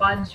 5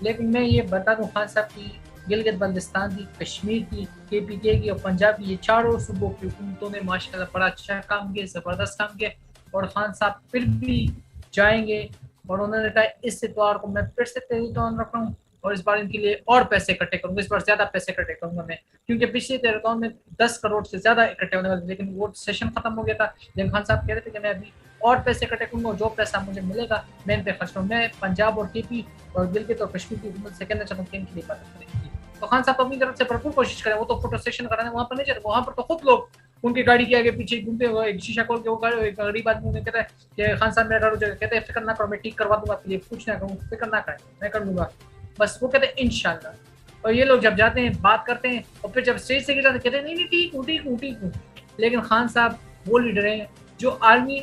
لیکن میں یہ بتا دوں خان صاحب کی گلگت بلتستان کی، کشمیر کی، KPK کی اور پنجاب کی، یہ چاروں صوبوں کی حکومتوں نے ماشاءاللہ بڑا اچھا کام کیا، زبردست کام کیا، اور خان صاحب پھر بھی جائیں گے، اور انہوں نے کہا اس اتوار کو میں پھر سے تیریتون رکھ رہا ہوں، اور اس بار ان کے لیے اور پیسے اکٹھے کروں گا، اس بار زیادہ پیسے اکٹھے کروں گا میں، کیونکہ پچھلے تیریتون میں 10 کروڑ سے زیادہ اکٹھے ہونے والے، لیکن وہ سیشن ختم ہو گیا تھا، لیکن خان صاحب کہہ رہے تھے کہ میں ابھی اور پیسے اکٹھے کروں گا، جو پیسہ مجھے ملے گا میں ان پہ خرچ کروں. میں پنجاب اور KP اور گلگت اور کشمیر کی حکومت سے کہنا چاہتا ہوں کہ ان کی حفاظت کریں گی. تو خان صاحب اپنی طرف سے بھرپور کوشش کریں. وہ تو فوٹو سیشن کرانے وہاں پر نہیں جاتے, وہاں پر تو خود لوگ ان کی گاڑی کے آگے پیچھے گھومتے ہوئے ایک شیشہ کھول کے, وہ ایک غریب آدمی انہیں کہتا ہے کہ خان صاحب میرا گھر ہو جائے گا, کہتے ہیں فکر نہ کرو میں ٹھیک کروا دوں گا آپ کے لیے, کچھ نہ کروں, فکر نہ کریں میں کر لوں گا بس. وہ کہتے ہیں انشاءاللہ. اور یہ لوگ جب جاتے ہیں بات کرتے ہیں اور پھر جب اسٹیج سے گر جاتے ہیں کہتے ہیں نہیں نہیں ٹھیک ہوں ٹھیک ہوں ٹھیک ہوں. لیکن خان صاحب وہ لیڈر ہیں جو عالمی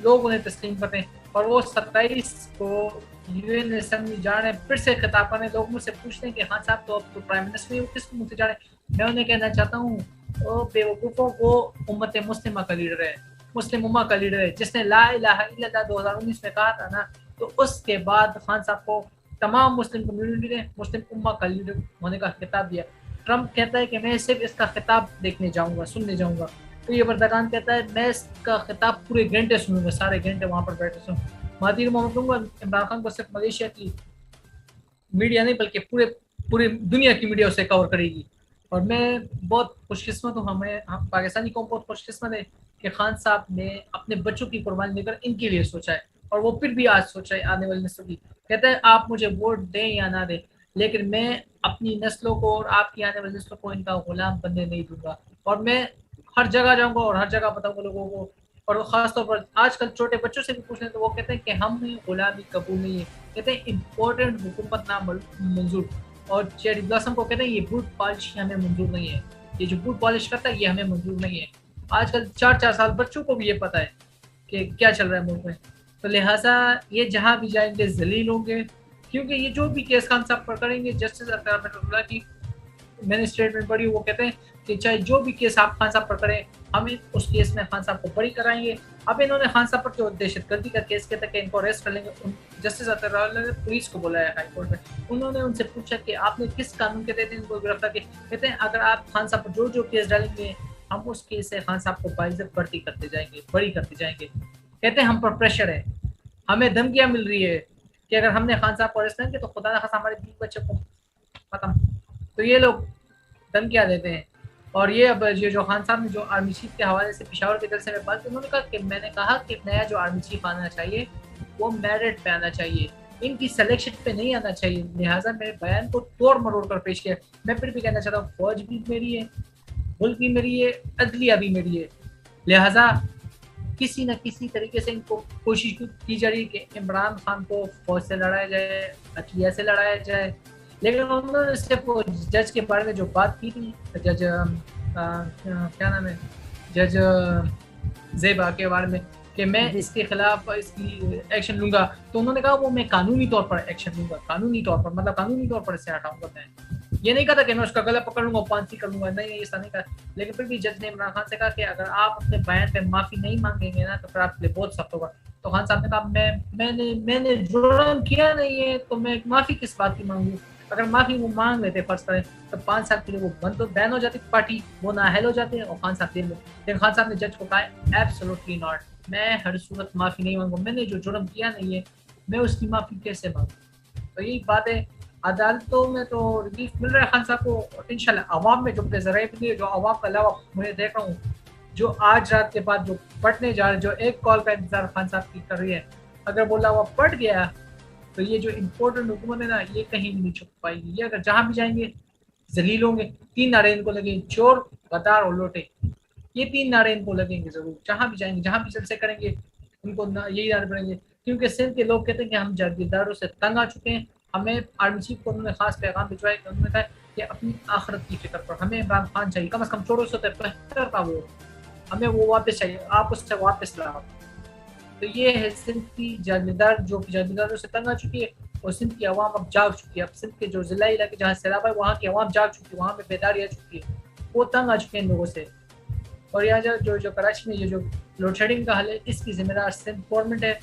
لوگ انہیں تسلیم کرتے ہیں, اور وہ 27 کو UN اسمبلی جا رہے ہیں پھر سے خطاب کرنے. لوگ مجھ سے پوچھتے ہیں کہ خان صاحب تو اب تو پرائم منسٹر ہو, کس منہ سے جا رہے ہیں؟ میں انہیں کہنا چاہتا ہوں او بے وقوفوں, وہ امت مسلمہ کا لیڈر ہے, مسلم امہ کا لیڈر ہے, جس نے لا الہ الا اللہ 2019 میں کہا تھا نا, تو اس کے بعد خان صاحب کو تمام مسلم کمیونٹی نے مسلم امہ کا لیڈر ہونے کا خطاب دیا. ٹرمپ کہتا ہے کہ میں صرف اس کا خطاب دیکھنے جاؤں گا, سننے جاؤں گا. تو یہ بردگان کہتا ہے میں اس کا خطاب پورے گھنٹے سنوں گا, سارے گھنٹے وہاں پر بیٹھے سنوں. مہاتیر محمد دوں گا عمران خان کو صرف ملیشیا کی میڈیا نہیں بلکہ پورے دنیا کی میڈیا اسے کور کرے گی. اور میں بہت خوش قسمت ہوں, ہم پاکستانی قوم بہت خوش قسمت ہے کہ خان صاحب نے اپنے بچوں کی قربانی دے کر ان کے لیے سوچا ہے, اور وہ پھر بھی آج سوچا ہے آنے والی نسل کی. کہتے ہیں آپ مجھے ووٹ دیں یا نہ دیں, لیکن میں اپنی نسلوں کو اور آپ کی آنے والی نسلوں کو ان کا غلام بننے نہیں دوں گا. اور میں ہر جگہ جاؤں گا اور ہر جگہ بتاؤں گا لوگوں کو, اور خاص طور پر آج کل چھوٹے بچوں سے بھی پوچھیں تو وہ کہتے ہیں کہ ہمیں غلامی قبول نہیں ہے, کہتے ہیں امپورٹنٹ حکومت نہ منظور. اور چیری بلاسم کو کہتے ہیں یہ بوٹ پالش ہمیں منظور نہیں ہے, یہ جو بوٹ پالش کرتا ہے یہ ہمیں منظور نہیں ہے. آج کل 4 سال بچوں کو بھی یہ پتہ ہے کہ کیا چل رہا ہے ملک میں. تو لہٰذا یہ جہاں بھی جائیں گے ذلیل ہوں گے, کیونکہ یہ جو بھی کیس خان صاحب پر کریں گے, جسٹس اطہر اللہ کی میں نے اسٹیٹمنٹ پڑھی, وہ کہتے ہیں کہ چاہے جو بھی کیس آپ خان صاحب پر کریں ہم اس کیس میں خان صاحب کو بری کرائیں گے. اب انہوں نے خان صاحب پر جو دہشت گردی کا کیس کیا تھا کہ ان کو اریسٹ کر لیں گے, جسٹس اطہر اللہ نے پولیس کو بلایا ہائی کورٹ میں. انہوں نے ان سے پوچھا کہ آپ نے کس قانون کے تحت ان کو گرفتار کیا, کہتے ہیں اگر آپ خان صاحب پر جو کیس ڈالیں گے ہم اس کیس سے خان صاحب کو باعزت بڑی کرتے جائیں گے. کہتے ہیں ہم پر پریشر ہے, ہمیں دھمکیاں مل رہی ہے کہ اگر ہم نے خان صاحب کو اریسٹ نہیں کیا تو خدا نخواستہ ہمارے بیوی بچے کو ختم. تو یہ لوگ دھمکیاں دیتے ہیں. اور یہ اب یہ جو خان صاحب نے جو آرمی چیف کے حوالے سے پشاور کے جلسے میں بات کی, انہوں نے کہا کہ میں نے کہا کہ نیا جو آرمی چیف آنا چاہیے وہ میرٹ پہ آنا چاہیے, ان کی سلیکشن پہ نہیں آنا چاہیے. لہٰذا میرے بیان کو توڑ مروڑ کر پیش کیا. میں پھر بھی کہنا چاہتا ہوں فوج بھی میری ہے, ملک بھی میری ہے, عدلیہ بھی میری ہے. لہٰذا کسی نہ کسی طریقے سے ان کو کوشش کی جا رہی ہے کہ عمران خان کو فوج سے لڑایا جائے, عدلیہ سے لڑایا جائے. لیکن انہوں نے صرف جج کے بارے میں جو بات کی تھی, جج کیا نام ہے, جج زیبا کے بارے میں کہ میں اس کے خلاف اس کی ایکشن لوں گا, تو انہوں نے کہا وہ میں قانونی طور پر ایکشن لوں گا, قانونی طور پر مطلب قانونی طور پر اس سے ہٹاؤں گا. میں یہ نہیں کہتا کہ میں اس کا گلا پکڑ لوں گا, پانسی کر لوں گا, نہیں ایسا نہیں کہا. لیکن پھر بھی جج نے عمران خان سے کہا کہ اگر آپ اپنے بیان پہ معافی نہیں مانگیں گے نا تو پھر آپ کے لیے بہت سخت ہوگا. تو خان صاحب نے کہا میں نے جرم کیا نہیں ہے تو میں معافی کس بات کی مانگوں. اگر معافی وہ مانگ لیتے فرض کریں تو 5 سال کے لیے وہ بین ہو جاتی پارٹی, وہ نااہل ہو جاتے ہیں اور خان صاحب دیر میں. لیکن خان صاحب نے جج کو کہا ایبسولوٹلی ناٹ, میں ہر صورت معافی نہیں مانگوں, میں نے جو جرم کیا نہیں ہے میں اس کی معافی کیسے مانگوں. تو یہی بات ہے. عدالتوں میں تو ریلیف مل رہا ہے خان صاحب کو, اور انشاءاللہ عوام میں جو ذرائع ملی ہے, جو عوام کا علاوہ میں دیکھ رہا ہوں جو آج رات کے بعد جو پٹنے جا رہے, جو ایک کال کا انتظار خان صاحب کی کر رہی ہے, اگر بولا ہوا پٹ گیا تو یہ جو امپورٹنٹ حکومت ہے نا یہ کہیں بھی نہیں چھپ پائے گی. یہ اگر جہاں بھی جائیں گے ذلیل ہوں گے. 3 نعرے ان کو لگیں, چور, غدار اور لوٹے, یہ 3 نعرے ان کو لگیں گے ضرور. جہاں بھی جائیں گے, جہاں بھی جلسے کریں گے ان کو یہی نعرے پڑیں گے, کیونکہ سندھ کے لوگ کہتے ہیں کہ ہم جاگیرداروں سے تنگ آ چکے ہیں. ہمیں آرمی چیف کو انہوں نے خاص پیغام بھجوایا کہ انہوں نے کہا کہ اپنی آخرت کی فکر پر ہمیں عمران خان چاہیے, کم از کم 1473 کا وہ, ہمیں وہ واپس چاہیے, آپ اس سے واپس لاؤ. تو یہ ہے سندھ کی جاگیردار جو جاگیرداروں سے تنگ آ چکی ہے, اور سندھ کی عوام اب جاگ چکی ہے. اب سندھ کے جو ضلع علاقے جہاں سیلاب ہے وہاں کی عوام جاگ چکی ہے, وہاں پہ بیداری آ چکی ہے, وہ تنگ آ چکے ہیں ان لوگوں سے. اور یہاں جو کراچی میں یہ جو لوڈ شیڈنگ کا حل ہے اس کی ذمہ دار سندھ گورنمنٹ ہے,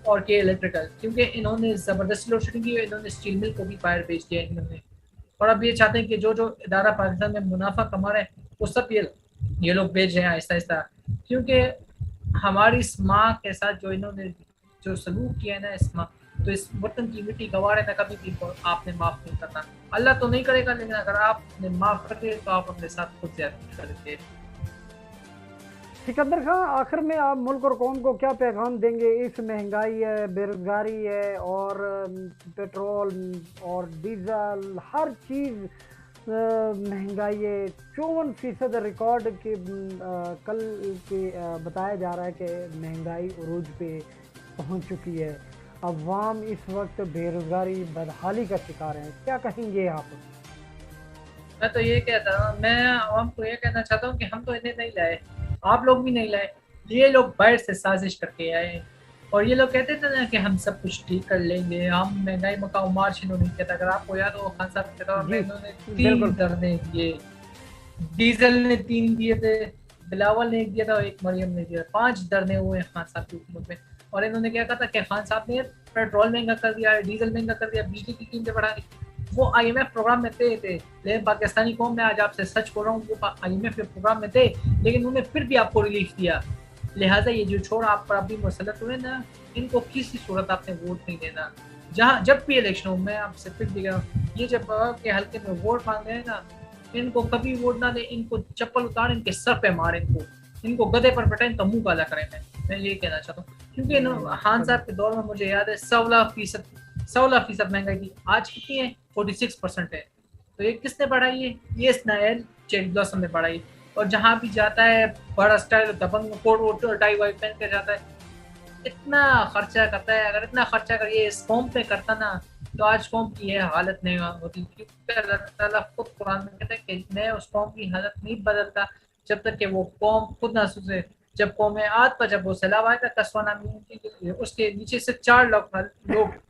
اور کے الیکٹریکل، کیونکہ انہوں نے زبردست لوڈ شیڈنگ کی، انہوں نے اسٹیل مل کو بھی فائر بھیج دیا انہوں نے، اور اب یہ چاہتے ہیں کہ جو ادارہ پاکستان میں منافع کما رہے ہیں وہ سب یہ لوگ بھیج رہے ہیں آہستہ آہستہ، کیونکہ ہماری اس ماں کے ساتھ جو انہوں نے جو سلوک کیا ہے نا اس ماں، تو اس وطن کی مٹی گوارے نہ کبھی بھی آپ نے معاف نہیں کرنا، اللہ تو نہیں کرے گا، لیکن اگر آپ نے معاف کر دے تو آپ اپنے ساتھ خود زیادتی کر دیں۔ سکندر خان، آخر میں آپ ملک اور قوم کو کیا پیغام دیں گے؟ اس مہنگائی ہے، بے روزگاری ہے، اور پیٹرول اور ڈیزل ہر چیز مہنگائی ہے، 54% ریکارڈ کے کل کے بتایا جا رہا ہے کہ مہنگائی عروج پہ پہنچ چکی ہے، عوام اس وقت بے روزگاری بدحالی کا شکار ہیں، کیا کہیں گے آپ؟ میں تو یہ کہتا ہوں، میں عوام کو یہ کہنا چاہتا ہوں کہ ہم تو انہیں نہیں لائے، آپ لوگ بھی نہیں لائے، یہ لوگ باہر سے سازش کر کے آئے، اور یہ لوگ کہتے تھے نا کہ ہم سب کچھ ٹھیک کر لیں گے، ہم مہنگائی مکاؤ مارچ انہوں نے کیا تھا، اگر آپ کو یاد ہو خان صاحب کے دور میں جی انہوں نے بالکل 3 دھرنے دیے، ڈیزل نے 3 دیے تھے، بلاول نے 1 دیا تھا اور 1 مریم نے دیا، 5 دھرنے ہوئے خان صاحب کی حکومت میں، اور انہوں نے کیا کہا تھا کہ خان صاحب نے پیٹرول مہنگا کر دیا، ڈیزل مہنگا کر دیا، بجلی کی قیمتیں بڑھا دی، وہ آئی ایم ایف پروگرام میں تھے، لیکن پاکستانی قوم میں آج آپ سے سچ بول رہا ہوں، وہ آئی ایم ایف کے پروگرام میں تھے لیکن انہوں نے پھر بھی آپ کو ریلیف دیا، لہٰذا یہ جو چھوڑ آپ پر ابھی مسلط ہوئے نا، ان کو کسی صورت آپ نے ووٹ نہیں دینا، جب بھی الیکشن ہو، میں آپ سے پھر بھی کہہ رہا ہوں، یہ جب کے حلقے میں ووٹ مانگ رہے ہیں نا، ان کو کبھی ووٹ نہ دیں، ان کو چپل اتار ان کے سر پہ ماریں، ان کو گدے پر بٹائیں تو منہ کالا کریں، میں یہ کہنا چاہتا ہوں، کیونکہ خان صاحب کے دور میں مجھے یاد ہے 16% مہنگائی تھی، آج کتنی ہے 46% ہے، تو یہ کس نے بڑھائی ہے؟ یہ اسنائل چیری بلاسم نے بڑھائی، اور جہاں بھی جاتا ہے بڑا سٹائل دبنگ کوٹ ٹائی وائی پہن کے جاتا ہے، اتنا خرچہ کرتا ہے، اگر اتنا خرچہ اگر یہ اس قوم پہ کرتا نا تو آج قوم کی یہ حالت نہیں ہوتی، کیونکہ اللہ تعالیٰ خود قرآن میں کہتا ہے کہ میں اس قوم کی حالت نہیں بدلتا جب تک کہ وہ قوم خود نہ سوچے، جب قوم عاد پر جب وہ سیلاب آیا تھا قصوہ نامی، اس کے نیچے سے 4 لوگ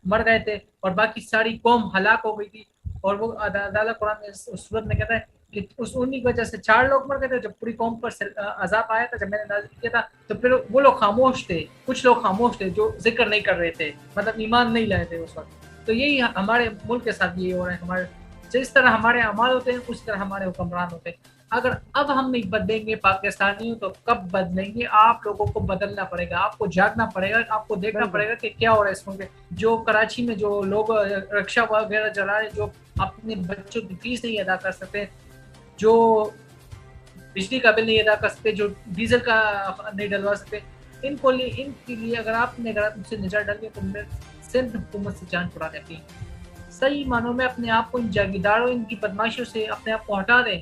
مر گئے تھے اور باقی ساری قوم ہلاک ہو گئی تھی، اور وہ اللہ قرآن میں اس صورت میں کہتا ہے کہ اس انہی کی وجہ سے 4 لوگ مر گئے تھے، جب پوری قوم پر عذاب آیا تھا، جب میں نے نازل کیا تھا تو پھر وہ لوگ خاموش تھے، کچھ لوگ خاموش تھے جو ذکر نہیں کر رہے تھے، مطلب ایمان نہیں لائے تھے اس وقت، تو یہی ہمارے ملک کے ساتھ یہ ہو رہا ہے، ہمارے جس طرح ہمارے اعمال ہوتے ہیں اس طرح ہمارے حکمران ہوتے ہیں، اگر اب ہم نہیں بدلیں گے پاکستانیوں تو کب بدلیں گے؟ آپ لوگوں کو بدلنا پڑے گا، آپ کو جاگنا پڑے گا، آپ کو دیکھنا پڑے گا کہ کیا ہو رہا ہے اس ملک میں، جو کراچی میں جو لوگ رکشا وغیرہ چلا رہے، جو اپنے بچوں کی فیس نہیں ادا کر سکتے، جو بجلی کا بل نہیں ادا کر سکتے، جو ڈیزل کا نہیں ڈلوا سکتے، ان کے لیے اگر آپ نے ان سے نجات ڈال تو سندھ حکومت سے جان چھڑا دیتی ہے، صحیح معنوں میں اپنے آپ کو ان جاگیرداروں ان کی بدماشیوں سے اپنے آپ کو ہٹا دیں۔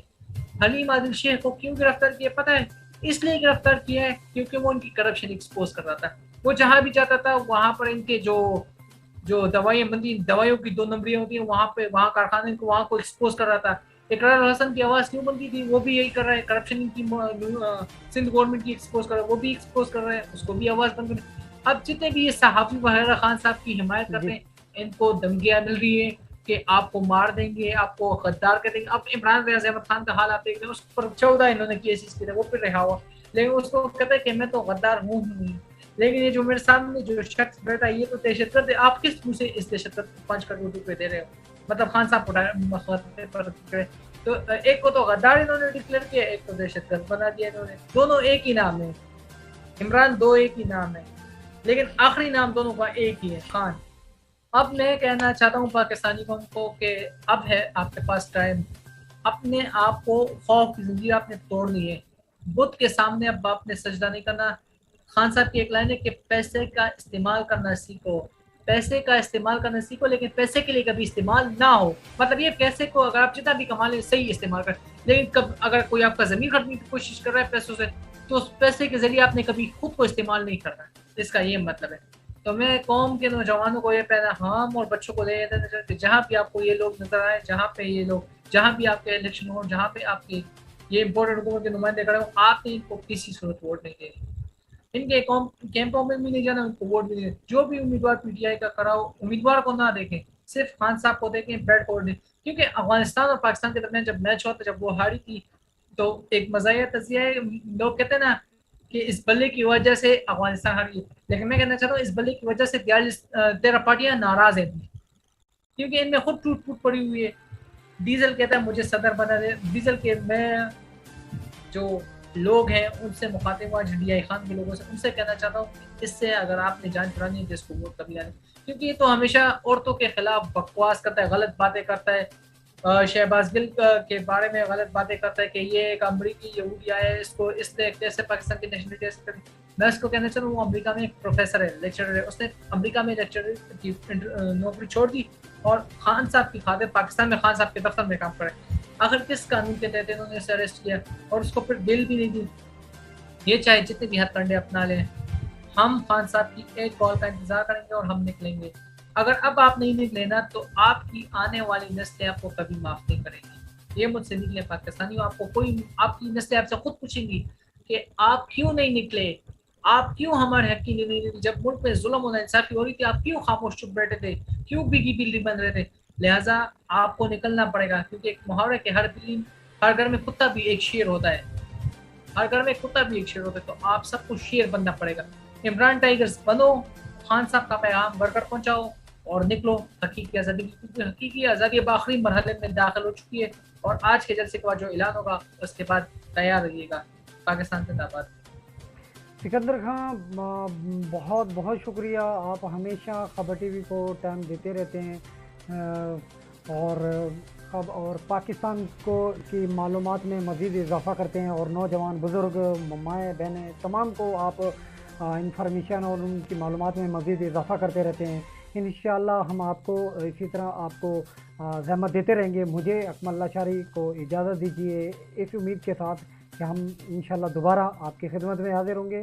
حلیم عادل شیخ کو کیوں گرفتار کیا پتہ ہے؟ اس لیے گرفتار کیا ہے کیونکہ وہ ان کی کرپشن ایکسپوز کر رہا تھا، وہ جہاں بھی جاتا تھا وہاں پر ان کے جو دوائیاں بنتی، دوائیوں کی 2 نمبریاں ہوتی ہیں، وہاں کارخانے کو وہاں کو ایکسپوز کر رہا تھا، اقرار الحسن کی آواز کیوں بنتی تھی؟ وہ بھی یہی کر رہا ہے، کرپشن کی سندھ گورنمنٹ کی ایکسپوز کر رہا ہے، وہ بھی ایکسپوز کر رہا ہے، اس کو بھی آواز بند کر۔ اب جتنے بھی یہ صحافی وغیرہ خان صاحب کی حمایت کرتے ہیں، ان کو دھمکیاں مل رہی ہے کہ آپ کو مار دیں گے، آپ کو غدار کر دیں گے۔ اب عمران ریاض احمد خان کا حال آپ دیکھ رہے ہیں، اس پر 14 انہوں نے کیسز کیے تھے، وہ پھر رہا ہوا، لیکن اس کو کہتا ہے کہ میں تو غدار ہوں ہی نہیں، لیکن یہ جو میرے سامنے جو شخص بیٹھا ہے یہ تو دہشت گرد ہے، آپ کس منہ سے اس دہشت گرد کو 5 کروڑ روپے دے رہے ہو؟ مطلب خان صاحب پر تو ایک کو تو غدار انہوں نے ڈکلیئر کیا، ایک کو دہشت گرد بنا دیا انہوں نے، دونوں ایک ہی نام ہے، عمران 2 ایک ہی نام ہے، لیکن آخری نام دونوں کا ایک ہی ہے، خان۔ اب میں کہنا چاہتا ہوں پاکستانی قوم کو کہ اب ہے آپ کے پاس ٹائم، اپنے آپ کو خوف کی زنجیر آپ نے توڑنی ہے، بت کے سامنے اب آپ نے سجدہ نہیں کرنا۔ خان صاحب کی ایک لائن ہے کہ پیسے کا استعمال کرنا سیکھو، پیسے کا استعمال کرنا سیکھو، لیکن پیسے کے لیے کبھی استعمال نہ ہو، مطلب یہ پیسے کو اگر آپ جتنا بھی کما لیں صحیح استعمال کریں، لیکن اگر کوئی آپ کا زمین خریدنے کی کوشش کر رہا ہے پیسوں سے تو اس پیسے کے ذریعے آپ نے کبھی خود کو استعمال نہیں کرنا، اس کا یہ مطلب ہے۔ تو میں قوم کے نوجوانوں کو یہ پیغام اور بچوں کو دے دینا چاہتا ہوں کہ جہاں بھی آپ کو یہ لوگ نظر آئے، جہاں بھی آپ کے الیکشن ہو، جہاں پہ آپ کے یہ امپورٹنٹ حکومت کے نمائندے کھڑے ہوں، آپ نے ان کو کسی صورت ووٹ نہیں دینی، ان کے کیمپوں میں بھی نہیں جانا، ان کو ووٹ بھی نہیں دینا، جو بھی امیدوار پی ٹی آئی کا کھڑا ہو امیدوار کو نہ دیکھیں، صرف خان صاحب کو دیکھیں، بیٹ کو دیں، کیونکہ افغانستان اور پاکستان کے درمیان جب میچ ہوا تھا، جب وہ ہاری تھی تو ایک مزاحیہ تجزیہ ہے، لوگ کہتے ہیں نا کہ اس بلے کی وجہ سے افغانستان ہار گئی. لیکن میں کہنا چاہتا ہوں اس بلے کی وجہ سے 13 پارٹیاں ناراض ہیں کیونکہ ان میں خود ٹوٹ پھوٹ پڑی ہوئی ہے. ڈیزل کہتا ہے مجھے صدر بنا دے. ڈیزل کے میں جو لوگ ہیں ان سے مخاطب ہوا ڈی آئی خان کے لوگوں سے, ان سے کہنا چاہتا ہوں اس سے اگر آپ نے جان چھڑانی ہے تو اس کو ووٹ کبھی آنے, کیونکہ یہ تو ہمیشہ عورتوں کے خلاف بکواس کرتا ہے, غلط باتیں کرتا ہے. شہباز گل کے بارے میں غلط باتیں کرتا ہے کہ یہ ایک امریکی یہودی آیا ہے, اس کو اس نے کیسے پاکستان کی نیشنلٹی ایسے کری. میں اس کو کہنا چاہوں وہ امریکہ میں ایک پروفیسر ہے, لیکچرر ہے, اس نے امریکہ میں لیکچرر کی نوکری چھوڑ دی اور خان صاحب کی خاطر پاکستان میں خان صاحب کے دفتر میں کام کرے. آخر کس قانون کے تحت انہوں نے اسے اریسٹ کیا اور اس کو پھر بیل بھی نہیں دی. یہ چاہے جتنے بھی ہتھ کنڈے اپنا لیں, ہم خان صاحب کی ایک کال کا انتظار کریں گے اور ہم نکلیں گے. اگر اب آپ نہیں نکلے نا تو آپ کی آنے والی نسلیں آپ کو کبھی معاف نہیں کریں گی. یہ مجھ سے نکلے پاکستانی, آپ کو کوئی آپ کی نسلیں آپ سے خود پوچھیں گی کہ آپ کیوں نہیں نکلے, آپ کیوں ہمارے حق کی نہیں نکلے, جب ملک میں ظلم و ناانصافی ہو رہی تھی آپ کیوں خاموش چپ بیٹھے تھے, کیوں بگی بلی بن رہے تھے. لہٰذا آپ کو نکلنا پڑے گا, کیونکہ ایک محاورہ کہ ہر گھر میں کتا بھی ایک شیر ہوتا ہے, ہر گھر میں کتا بھی ایک شیر ہوتا ہے, تو آپ سب کو شیر بننا پڑے گا. عمران ٹائگرز بنو, خان صاحب کا پیغام گھر گھر پہنچاؤ اور نکلو حقیقی آزادی, کیونکہ حقیقی آزادی اب آخری مرحلے میں داخل ہو چکی ہے. اور آج کے جلسے کے بعد جو اعلان ہوگا اس کے بعد تیار رہیے گا. پاکستان زندہ باد. سکندر خان بہت بہت شکریہ, آپ ہمیشہ خبر ٹی وی کو ٹائم دیتے رہتے ہیں اور پاکستان کو کی معلومات میں مزید اضافہ کرتے ہیں, اور نوجوان بزرگ مائیں بہنیں تمام کو آپ انفارمیشن اور ان کی معلومات میں مزید اضافہ کرتے رہتے ہیں. انشاءاللہ ہم آپ کو اسی طرح آپ کو زحمت دیتے رہیں گے. مجھے اکمل اللہ شاری کو اجازت دیجیے اس امید کے ساتھ کہ ہم انشاءاللہ دوبارہ آپ کی خدمت میں حاضر ہوں گے.